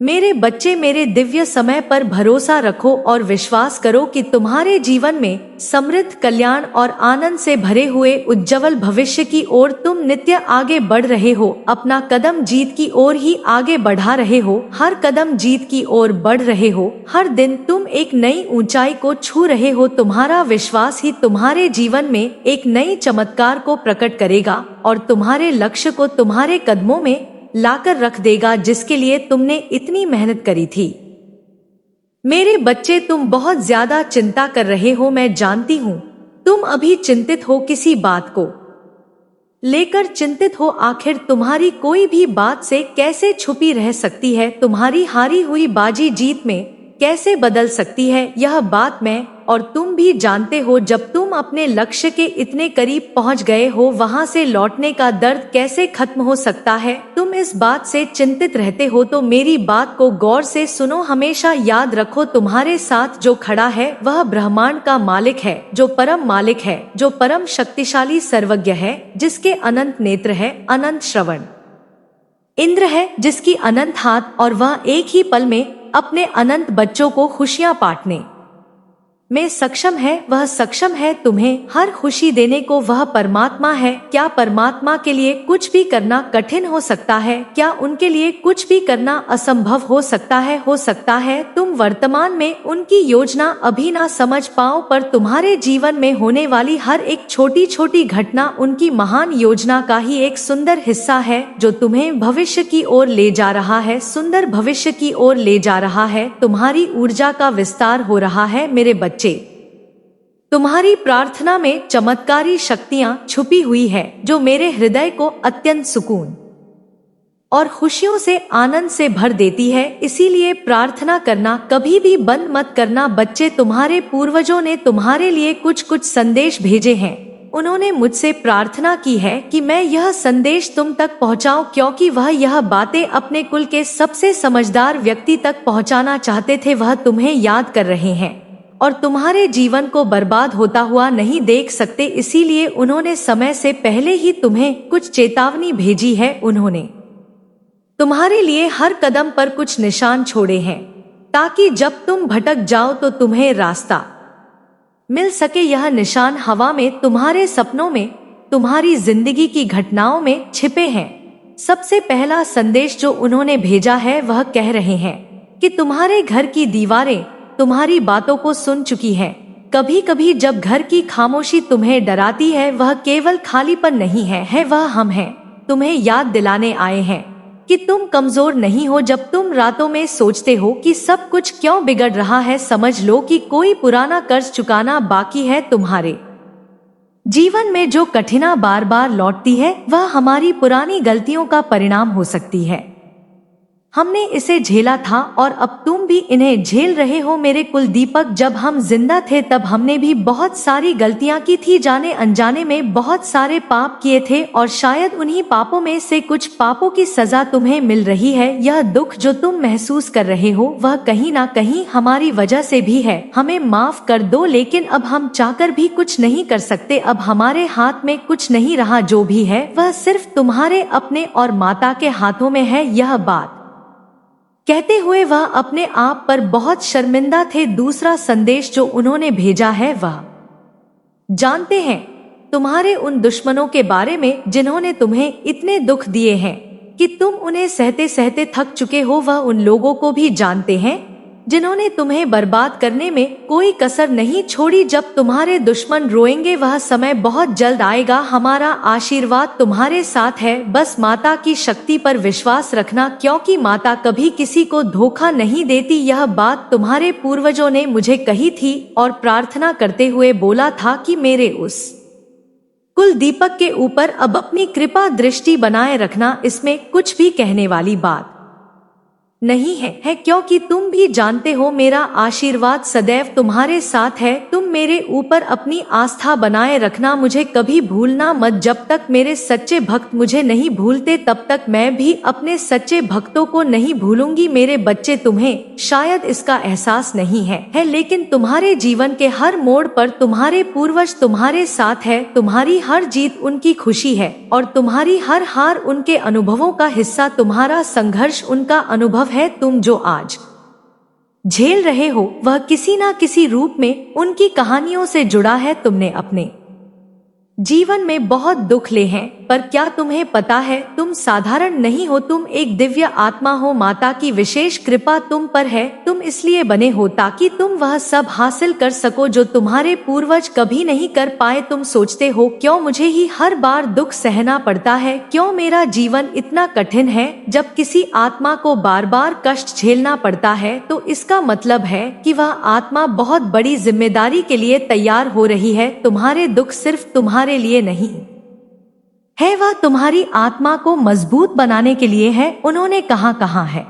मेरे बच्चे, मेरे दिव्य समय पर भरोसा रखो और विश्वास करो कि तुम्हारे जीवन में समृद्ध, कल्याण और आनंद से भरे हुए उज्जवल भविष्य की ओर तुम नित्य आगे बढ़ रहे हो। अपना कदम जीत की ओर ही आगे बढ़ा रहे हो, हर कदम जीत की ओर बढ़ रहे हो। हर दिन तुम एक नई ऊंचाई को छू रहे हो। तुम्हारा विश्वास ही तुम्हारे जीवन में एक नई चमत्कार को प्रकट करेगा और तुम्हारे लक्ष्य को तुम्हारे कदमों में लाकर रख देगा, जिसके लिए तुमने इतनी मेहनत करी थी। मेरे बच्चे, तुम बहुत ज्यादा चिंता कर रहे हो, मैं जानती हूँ। तुम अभी चिंतित हो, किसी बात को लेकर चिंतित हो। आखिर तुम्हारी कोई भी बात से कैसे छुपी रह सकती है? तुम्हारी हारी हुई बाजी जीत में कैसे बदल सकती है? यह बात मैं और तुम भी जानते हो। जब तुम अपने लक्ष्य के इतने करीब पहुंच गए हो, वहां से लौटने का दर्द कैसे खत्म हो सकता है? तुम इस बात से चिंतित रहते हो तो मेरी बात को गौर से सुनो। हमेशा याद रखो, तुम्हारे साथ जो खड़ा है वह ब्रह्मांड का मालिक है, जो परम मालिक है, जो परम शक्तिशाली सर्वज्ञ है, जिसके अनंत नेत्र है, अनंत श्रवण इंद्र है, जिसकी अनंत हाथ, और वह एक ही पल में अपने अनंत बच्चों को खुशियां बांटने में सक्षम है। वह सक्षम है तुम्हें हर खुशी देने को। वह परमात्मा है। क्या परमात्मा के लिए कुछ भी करना कठिन हो सकता है? क्या उनके लिए कुछ भी करना असंभव हो सकता है? हो सकता है तुम वर्तमान में उनकी योजना अभी ना समझ पाओ, पर तुम्हारे जीवन में होने वाली हर एक छोटी छोटी घटना उनकी महान योजना का ही एक सुंदर हिस्सा है, जो तुम्हें भविष्य की ओर ले जा रहा है, सुंदर भविष्य की ओर ले जा रहा है। तुम्हारी ऊर्जा का विस्तार हो रहा है मेरे बच्चे। तुम्हारी प्रार्थना में चमत्कारी शक्तियां छुपी हुई है, जो मेरे हृदय को अत्यंत सुकून और खुशियों से, आनंद से भर देती है। इसीलिए प्रार्थना करना कभी भी बंद मत करना। बच्चे, तुम्हारे पूर्वजों ने तुम्हारे लिए कुछ कुछ संदेश भेजे हैं। उन्होंने मुझसे प्रार्थना की है कि मैं यह संदेश तुम तक पहुंचाऊं, क्योंकि वह यह बातें अपने कुल के सबसे समझदार व्यक्ति तक पहुंचाना चाहते थे। वह तुम्हें याद कर रहे हैं और तुम्हारे जीवन को बर्बाद होता हुआ नहीं देख सकते। इसीलिए उन्होंने समय से पहले ही तुम्हें कुछ चेतावनी भेजी है। उन्होंने तुम्हारे लिए हर कदम पर कुछ निशान छोड़े हैं, ताकि जब तुम भटक जाओ तो तुम्हें रास्ता मिल सके। यह निशान हवा में, तुम्हारे सपनों में, तुम्हारी जिंदगी की घटनाओं में छिपे हैं। सबसे पहला संदेश जो उन्होंने भेजा है, वह कह रहे हैं कि तुम्हारे घर की दीवारें तुम्हारी बातों को सुन चुकी है। कभी कभी जब घर की खामोशी तुम्हें डराती है, वह केवल खालीपन नहीं है, वह हम हैं। तुम्हें याद दिलाने आए हैं कि तुम कमजोर नहीं हो। जब तुम रातों में सोचते हो कि सब कुछ क्यों बिगड़ रहा है, समझ लो कि कोई पुराना कर्ज चुकाना बाकी है। तुम्हारे जीवन में जो कठिनाई बार बार लौटती है, वह हमारी पुरानी गलतियों का परिणाम हो सकती है। हमने इसे झेला था और अब तुम भी इन्हें झेल रहे हो मेरे कुल दीपक। जब हम जिंदा थे तब हमने भी बहुत सारी गलतियां की थी, जाने अनजाने में बहुत सारे पाप किए थे, और शायद उन्हीं पापों में से कुछ पापों की सजा तुम्हें मिल रही है। यह दुख जो तुम महसूस कर रहे हो, वह कहीं ना कहीं हमारी वजह से भी है। हमें माफ कर दो, लेकिन अब हम चाहकर भी कुछ नहीं कर सकते। अब हमारे हाथ में कुछ नहीं रहा। जो भी है वह सिर्फ तुम्हारे अपने और माता के हाथों में है। यह बात कहते हुए वह अपने आप पर बहुत शर्मिंदा थे। दूसरा संदेश जो उन्होंने भेजा है, वह जानते हैं तुम्हारे उन दुश्मनों के बारे में जिन्होंने तुम्हें इतने दुख दिए हैं कि तुम उन्हें सहते सहते थक चुके हो। वह उन लोगों को भी जानते हैं जिन्होंने तुम्हें बर्बाद करने में कोई कसर नहीं छोड़ी। जब तुम्हारे दुश्मन रोएंगे, वह समय बहुत जल्द आएगा। हमारा आशीर्वाद तुम्हारे साथ है। बस माता की शक्ति पर विश्वास रखना, क्योंकि माता कभी किसी को धोखा नहीं देती। यह बात तुम्हारे पूर्वजों ने मुझे कही थी और प्रार्थना करते हुए बोला था कि मेरे उस कुल दीपक के ऊपर अब अपनी कृपा दृष्टि बनाए रखना। इसमें कुछ भी कहने वाली बात नहीं है, क्योंकि तुम भी जानते हो मेरा आशीर्वाद सदैव तुम्हारे साथ है। तुम मेरे ऊपर अपनी आस्था बनाए रखना, मुझे कभी भूलना मत। जब तक मेरे सच्चे भक्त मुझे नहीं भूलते, तब तक मैं भी अपने सच्चे भक्तों को नहीं भूलूंगी। मेरे बच्चे, तुम्हें शायद इसका एहसास नहीं है, लेकिन तुम्हारे जीवन के हर मोड़ पर तुम्हारे पूर्वज तुम्हारे साथ है। तुम्हारी हर जीत उनकी खुशी है और तुम्हारी हर हार उनके अनुभवों का हिस्सा। तुम्हारा संघर्ष उनका अनुभव है तुम जो आज झेल रहे हो वह किसी ना किसी रूप में उनकी कहानियों से जुड़ा है। तुमने अपने जीवन में बहुत दुख ले हैं, पर क्या तुम्हें पता है तुम साधारण नहीं हो, तुम एक दिव्य आत्मा हो। माता की विशेष कृपा तुम पर है। तुम इसलिए बने हो ताकि तुम वह सब हासिल कर सको जो तुम्हारे पूर्वज कभी नहीं कर पाए। तुम सोचते हो क्यों मुझे ही हर बार दुख सहना पड़ता है, क्यों मेरा जीवन इतना कठिन है। जब किसी आत्मा को बार बार कष्ट झेलना पड़ता है तो इसका मतलब है कि वह आत्मा बहुत बड़ी जिम्मेदारी के लिए तैयार हो रही है। तुम्हारे दुख सिर्फ तुम्हारे लिए नहीं है, वह तुम्हारी आत्मा को मजबूत बनाने के लिए है। उन्होंने कहा है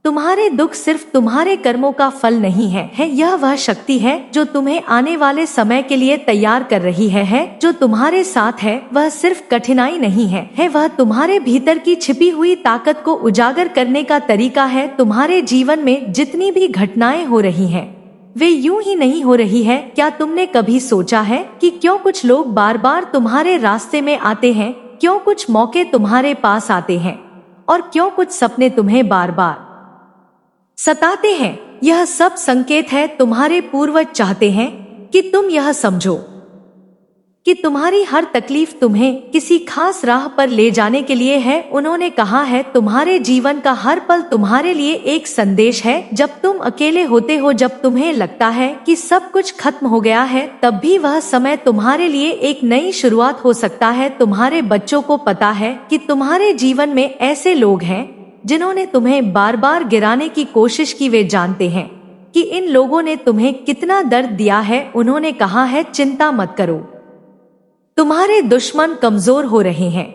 तुम्हारे दुख सिर्फ तुम्हारे कर्मों का फल नहीं है, यह वह शक्ति है जो तुम्हें आने वाले समय के लिए तैयार कर रही है। जो तुम्हारे साथ है वह सिर्फ कठिनाई नहीं है, वह तुम्हारे भीतर की छिपी हुई ताकत को उजागर करने का तरीका है। तुम्हारे जीवन में जितनी भी घटनाएं हो रही हैं, वे यूं ही नहीं हो रही है। क्या तुमने कभी सोचा है कि क्यों कुछ लोग बार बार तुम्हारे रास्ते में आते हैं, क्यों कुछ मौके तुम्हारे पास आते हैं और क्यों कुछ सपने तुम्हें बार बार सताते हैं? यह सब संकेत है। तुम्हारे पूर्वज चाहते हैं कि तुम यह समझो कि तुम्हारी हर तकलीफ तुम्हें किसी खास राह पर ले जाने के लिए है। उन्होंने कहा है तुम्हारे जीवन का हर पल तुम्हारे लिए एक संदेश है। जब तुम अकेले होते हो, जब तुम्हें लगता है कि सब कुछ खत्म हो गया है, तब भी वह समय तुम्हारे लिए एक नई शुरुआत हो सकता है। तुम्हारे बच्चों को पता है कि तुम्हारे जीवन में ऐसे लोग हैं जिन्होंने तुम्हें बार बार गिराने की कोशिश की। वे जानते हैं कि इन लोगों ने तुम्हें कितना दर्द दिया है। उन्होंने कहा है चिंता मत करो, तुम्हारे दुश्मन कमजोर हो रहे हैं,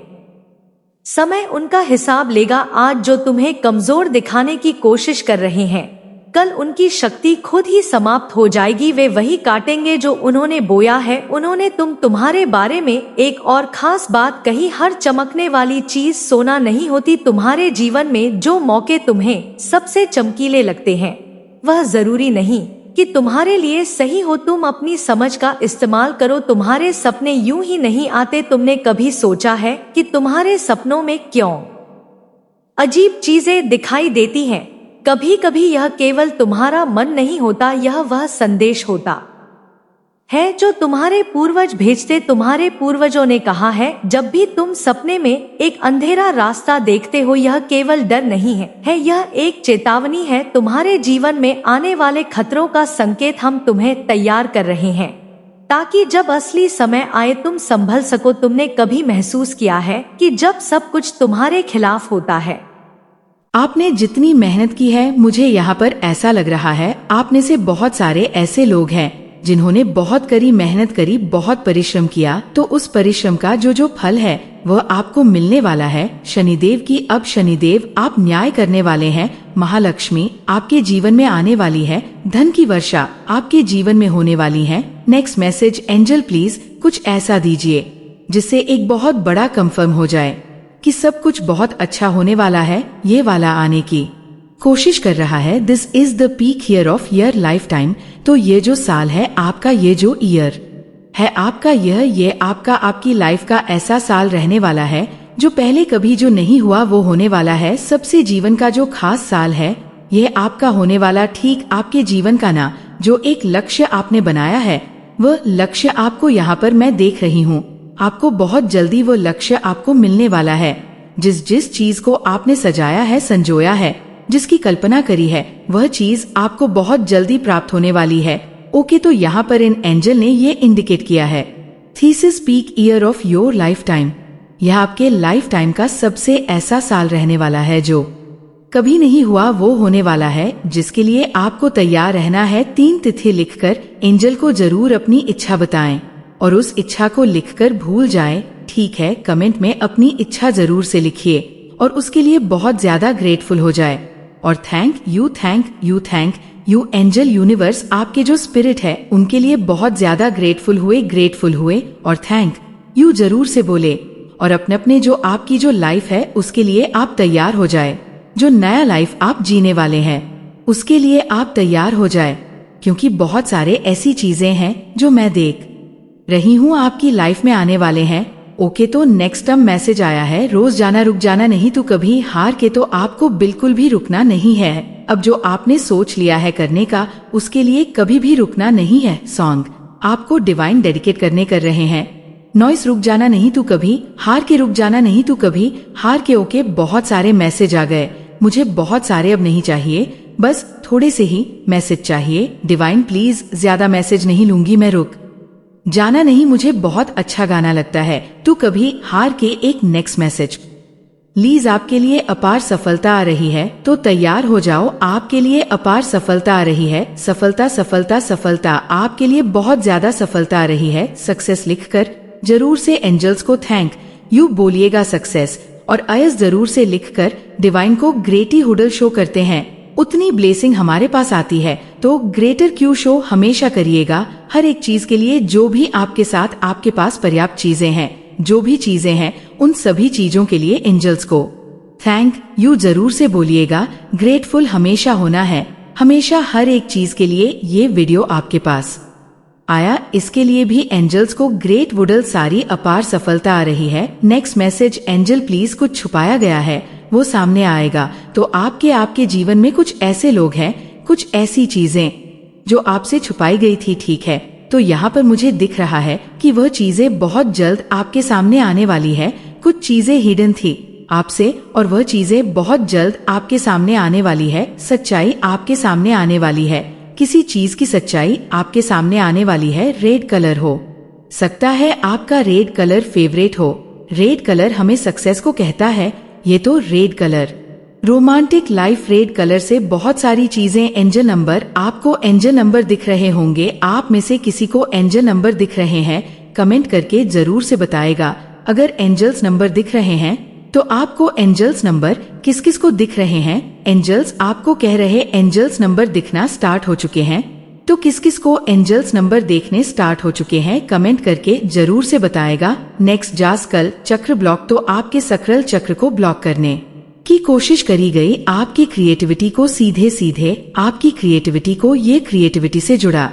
समय उनका हिसाब लेगा। आज जो तुम्हें कमजोर दिखाने की कोशिश कर रहे हैं, कल उनकी शक्ति खुद ही समाप्त हो जाएगी। वे वही काटेंगे जो उन्होंने बोया है। उन्होंने तुम्हारे बारे में एक और खास बात कही, हर चमकने वाली चीज सोना नहीं होती। तुम्हारे जीवन में जो मौके तुम्हें सबसे चमकीले लगते हैं, वह जरूरी नहीं कि तुम्हारे लिए सही हो। तुम अपनी समझ का इस्तेमाल करो। तुम्हारे सपने यूं ही नहीं आते। तुमने कभी सोचा है कि तुम्हारे सपनों में क्यों अजीब चीजें दिखाई देती हैं? कभी कभी यह केवल तुम्हारा मन नहीं होता, यह वह संदेश होता है जो तुम्हारे पूर्वज भेजते। तुम्हारे पूर्वजों ने कहा है जब भी तुम सपने में एक अंधेरा रास्ता देखते हो, यह केवल डर नहीं है, यह एक चेतावनी है। तुम्हारे जीवन में आने वाले खतरों का संकेत हम तुम्हें तैयार कर रहे हैं ताकि जब असली समय आए तुम संभल सको। तुमने कभी महसूस किया है कि जब सब कुछ तुम्हारे खिलाफ होता है, आपने जितनी मेहनत की है, मुझे यहाँ पर ऐसा लग रहा है आप में से बहुत सारे ऐसे लोग हैं जिन्होंने बहुत कड़ी मेहनत करी, बहुत परिश्रम किया, तो उस परिश्रम का जो फल है वह आपको मिलने वाला है। शनिदेव की अब शनिदेव आप न्याय करने वाले हैं। महालक्ष्मी आपके जीवन में आने वाली है। धन की वर्षा आपके जीवन में होने वाली है। नेक्स्ट मैसेज एंजल प्लीज कुछ ऐसा दीजिए जिससे एक बहुत बड़ा कंफर्म हो जाए कि सब कुछ बहुत अच्छा होने वाला है। ये वाला आने की कोशिश कर रहा है। This is the peak year of your life time. तो ये जो साल है आपका, ये जो ईयर है आपका, ये आपका आपकी लाइफ का ऐसा साल रहने वाला है जो पहले कभी जो नहीं हुआ वो होने वाला है। सबसे जीवन का जो खास साल है ये आपका होने वाला। ठीक आपके जीवन का ना जो एक लक्ष्य आपने बनाया है, वह लक्ष्य आपको यहाँ पर मैं देख रही हूँ। आपको बहुत जल्दी वो लक्ष्य आपको मिलने वाला है। जिस चीज को आपने सजाया है, संजोया है, जिसकी कल्पना करी है, वह चीज आपको बहुत जल्दी प्राप्त होने वाली है। ओके, तो यहाँ पर इन एंजल ने ये इंडिकेट किया है thesis peak year of your life time. यह आपके लाइफ टाइम का सबसे ऐसा साल रहने वाला है जो कभी नहीं हुआ, वो होने वाला है जिसके लिए आपको तैयार रहना है। 3 तिथि लिखकर एंजल को जरूर अपनी इच्छा बताएं और उस इच्छा को लिखकर भूल जाएं। ठीक है, कमेंट में अपनी इच्छा जरूर से लिखिए और उसके लिए बहुत ज्यादा ग्रेटफुल हो जाए। और थैंक यू एंजल यूनिवर्स, आपके जो स्पिरिट है उनके लिए बहुत ज्यादा ग्रेटफुल हुए और थैंक यू जरूर से बोले। और अपने जो आपकी जो लाइफ है उसके लिए आप तैयार हो जाए। जो नया लाइफ आप जीने वाले हैं उसके लिए आप तैयार हो जाए, क्योंकि बहुत सारे ऐसी चीजें हैं जो मैं देख रही हूँ आपकी लाइफ में आने वाले हैं। ओके, तो नेक्स्ट टर्म मैसेज आया है, रोज जाना रुक जाना नहीं तू कभी हार के, तो आपको बिल्कुल भी रुकना नहीं है। अब जो आपने सोच लिया है करने का, उसके लिए कभी भी रुकना नहीं है। सॉन्ग आपको डिवाइन डेडिकेट करने कर रहे हैं। नॉइस रुक जाना नहीं तू कभी हार के, रुक जाना नहीं तू कभी हार के। ओके, बहुत सारे मैसेज आ गए, मुझे बहुत सारे अब नहीं चाहिए, बस थोड़े से ही मैसेज चाहिए। डिवाइन प्लीज, ज्यादा मैसेज नहीं लूंगी मैं, रुक जाना नहीं, मुझे बहुत अच्छा गाना लगता है, तू कभी हार के। एक नेक्स्ट मैसेज, लीज आपके लिए अपार सफलता आ रही है, तो तैयार हो जाओ, आपके लिए अपार सफलता आ रही है। सफलता सफलता सफलता, आपके लिए बहुत ज्यादा सफलता आ रही है। सक्सेस लिखकर जरूर से एंजल्स को थैंक यू बोलिएगा सक्सेस, और अयस जरूर से लिखकर डिवाइन को ग्रेटी हुडल शो करते हैं। उतनी ब्लेसिंग हमारे पास आती है तो ग्रेटर क्यू शो हमेशा करिएगा। हर एक चीज के लिए जो भी आपके साथ आपके पास पर्याप्त चीजें हैं, जो भी चीजें हैं, उन सभी चीजों के लिए एंजल्स को थैंक यू जरूर से बोलिएगा। ग्रेटफुल हमेशा होना है, हमेशा हर एक चीज के लिए। ये वीडियो आपके पास आया, इसके लिए भी एंजल्स को ग्रेट वुडल सारी अपार सफलता आ रही है। नेक्स्ट मैसेज, एंजल प्लीज कुछ छुपाया गया है वो सामने आएगा। तो आपके जीवन में कुछ ऐसे लोग हैं, कुछ ऐसी चीजें जो आपसे छुपाई गई थी, ठीक है। तो यहाँ पर मुझे दिख रहा है कि वह चीजें बहुत जल्द आपके सामने आने वाली है। कुछ चीजें हिडन थी आपसे और वह चीजें बहुत जल्द आपके सामने आने वाली है। सच्चाई आपके सामने आने वाली है, किसी चीज की सच्चाई आपके सामने आने वाली है। रेड कलर हो सकता है आपका रेड कलर फेवरेट हो। रेड कलर हमें सक्सेस को कहता है, ये तो red colour romantic life. Red colour से बहुत सारी चीजें, एंजल नंबर, आपको एंजल नंबर दिख रहे होंगे। आप में से किसी को एंजल नंबर दिख रहे हैं, कमेंट करके जरूर से बताएगा। अगर एंजल्स नंबर दिख रहे हैं तो आपको एंजल्स नंबर किस किस को दिख रहे हैं। एंजल्स आपको कह रहे एंजल्स नंबर दिखना स्टार्ट हो चुके हैं, तो किस किस को एंजल्स नंबर देखने स्टार्ट हो चुके हैं, कमेंट करके जरूर से बताएगा। नेक्स्ट, जास्कल चक्र ब्लॉक, तो आपके सक्राल चक्र को ब्लॉक करने की कोशिश करी गई। आपकी क्रिएटिविटी को सीधे सीधे, आपकी क्रिएटिविटी को, ये क्रिएटिविटी से जुड़ा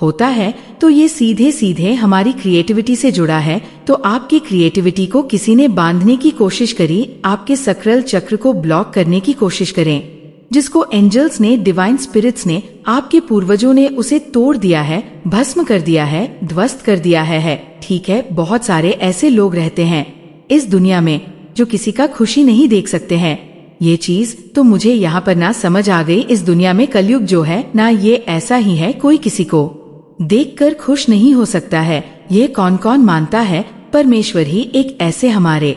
होता है तो ये सीधे सीधे हमारी क्रिएटिविटी से जुड़ा है। तो आपकी क्रिएटिविटी को किसी ने बांधने की कोशिश करी, आपके सक्राल चक्र को ब्लॉक करने की कोशिश करें, जिसको एंजल्स ने, डिवाइन स्पिरिट्स ने, आपके पूर्वजों ने उसे तोड़ दिया है, भस्म कर दिया है, ध्वस्त कर दिया है। ठीक है, बहुत सारे ऐसे लोग रहते हैं इस दुनिया में जो किसी का खुशी नहीं देख सकते हैं। ये चीज तो मुझे यहाँ पर ना समझ आ गई। इस दुनिया में कलयुग जो है ना, ये ऐसा ही है, कोई किसी को देखकर खुश नहीं हो सकता है। ये कौन कौन मानता है, परमेश्वर ही एक ऐसे हमारे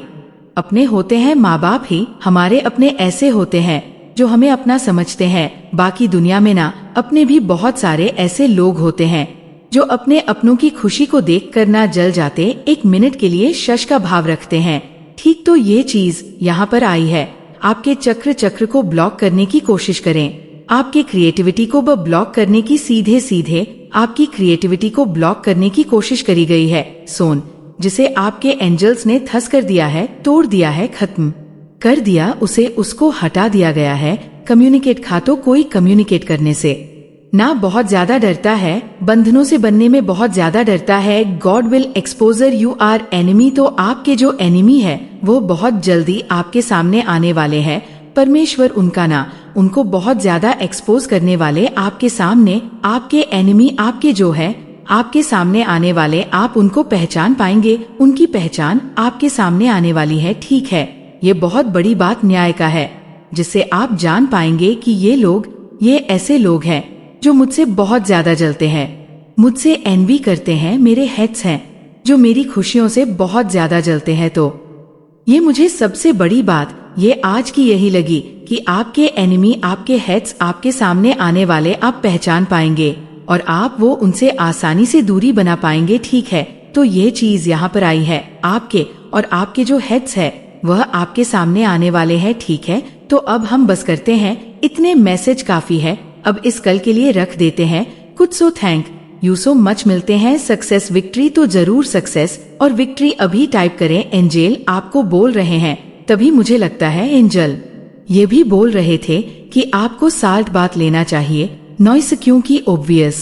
अपने होते हैं, माँ बाप ही हमारे अपने ऐसे होते हैं जो हमें अपना समझते हैं। बाकी दुनिया में ना अपने भी बहुत सारे ऐसे लोग होते हैं जो अपने अपनों की खुशी को देख कर ना जल जाते, एक मिनट के लिए शश का भाव रखते हैं। ठीक, तो ये चीज यहाँ पर आई है। आपके चक्र को ब्लॉक करने की कोशिश करें, आपके क्रिएटिविटी को ब्लॉक करने की, सीधे सीधे आपकी क्रिएटिविटी को ब्लॉक करने की कोशिश करी गई है। सोन, जिसे आपके एंजल्स ने धस कर दिया है, तोड़ दिया है, खत्म कर दिया उसे, उसको हटा दिया गया है। कम्युनिकेट खा, तो कोई कम्युनिकेट करने से ना बहुत ज्यादा डरता है, बंधनों से बनने में बहुत ज्यादा डरता है। God will exposure you are enemy, तो आपके जो एनिमी है वो बहुत जल्दी आपके सामने आने वाले हैं। परमेश्वर उनका ना, उनको बहुत ज्यादा एक्सपोज करने वाले आपके सामने, आपके एनिमी आपके जो है आपके सामने आने वाले, आप उनको पहचान पाएंगे, उनकी पहचान आपके सामने आने वाली है। ठीक है, ये बहुत बड़ी बात न्याय का है, जिससे आप जान पाएंगे कि ये लोग, ये ऐसे लोग हैं जो मुझसे बहुत ज्यादा जलते हैं, मुझसे एनवी करते हैं, मेरे हेड्स हैं जो मेरी खुशियों से बहुत ज्यादा जलते हैं। तो ये मुझे सबसे बड़ी बात ये आज की यही लगी कि आपके एनिमी, आपके हेड्स आपके सामने आने वाले आप पहचान पाएंगे और आप वो उनसे आसानी से दूरी बना पाएंगे। ठीक है, तो ये चीज यहाँ पर आई है, आपके और आपके जो हेड्स है वह आपके सामने आने वाले हैं। ठीक है, तो अब हम बस करते हैं, इतने मैसेज काफी है, अब इस कल के लिए रख देते हैं कुछ। So thank you so much, मिलते हैं सक्सेस विक्ट्री, तो जरूर सक्सेस और विक्ट्री अभी टाइप करें। एंजल आपको बोल रहे हैं, तभी मुझे लगता है एंजल ये भी बोल रहे थे कि आपको साल्ट बात लेना चाहिए, नॉइस, क्योंकि ऑब्वियस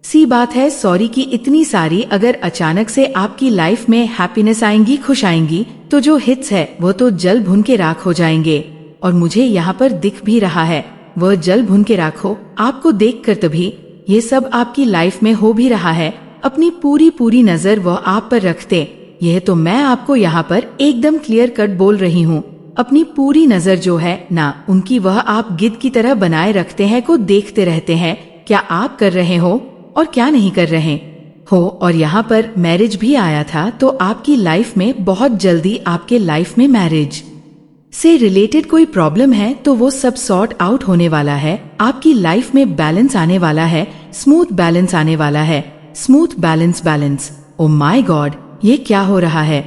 सी बात है सॉरी की इतनी सारी, अगर अचानक से आपकी लाइफ में हैप्पीनेस आएंगी, खुश आएंगी, तो जो हिट्स है वो तो जल भुन के राख हो जाएंगे। और मुझे यहाँ पर दिख भी रहा है वह जल भुन के राख हो, आपको देखकर तभी ये सब आपकी लाइफ में हो भी रहा है। अपनी पूरी नजर वह आप पर रखते, यह तो मैं आपको यहाँ पर एकदम क्लियर कट बोल रही हूँ। अपनी पूरी नजर जो है ना उनकी, वह आप गिद्ध की तरह बनाए रखते हैं, को देखते रहते हैं क्या आप कर रहे हो और क्या नहीं कर रहे हो। और यहाँ पर मैरिज भी आया था, तो आपकी लाइफ में बहुत जल्दी आपके लाइफ में मैरिज से रिलेटेड कोई प्रॉब्लम है तो वो सब सॉर्ट आउट होने वाला है। आपकी लाइफ में बैलेंस आने वाला है, स्मूथ बैलेंस आने वाला है, smooth balance. Oh my God, ये क्या हो रहा है।